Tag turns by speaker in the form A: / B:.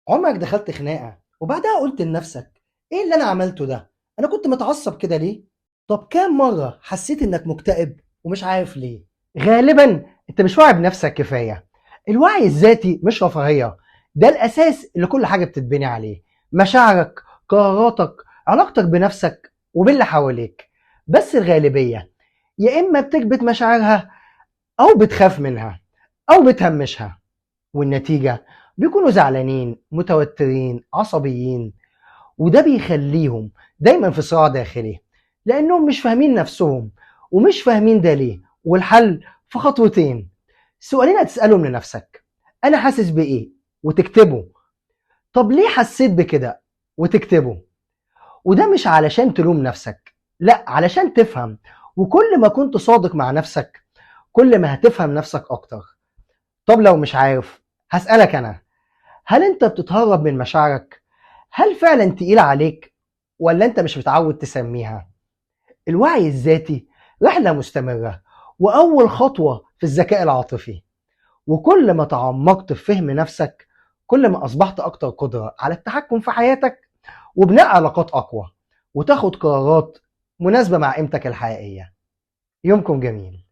A: عمرك دخلت خناقة وبعدها قلت لنفسك ايه اللي انا عملته ده؟ انا كنت متعصب كده ليه؟ طب كام مرة حسيت انك مكتئب ومش عارف ليه؟ غالبا انت مش واعي بنفسك كفاية. الوعي الذاتي مش رفاهية، ده الاساس اللي كل حاجة بتتبني عليه. مشاعرك، قراراتك، علاقتك بنفسك وباللي حواليك. بس الغالبية يا اما بتكبت مشاعرها او بتخاف منها او بتهمشها، والنتيجة بيكونوا زعلانين، متوترين، عصبيين. وده بيخليهم دايما في صراع داخلي، لأنهم مش فاهمين نفسهم ومش فاهمين ده ليه. والحل في خطوتين: سؤالين هتسألهم لنفسك: أنا حاسس بإيه؟ وتكتبه. طب ليه حسيت بكده؟ وتكتبه. وده مش علشان تلوم نفسك، لا، علشان تفهم. وكل ما كنت صادق مع نفسك كل ما هتفهم نفسك أكتر. طب لو مش عارف، هسألك أنا: هل انت بتتهرب من مشاعرك؟ هل فعلا تقيلة عليك ولا انت مش متعود تسميها؟ الوعي الذاتي رحلة مستمرة، وأول خطوة في الذكاء العاطفي. وكل ما تعمقت في فهم نفسك كل ما أصبحت أكتر قدرة على التحكم في حياتك وبناء علاقات أقوى، وتاخد قرارات مناسبة مع قيمتك الحقيقية. يومكم جميل.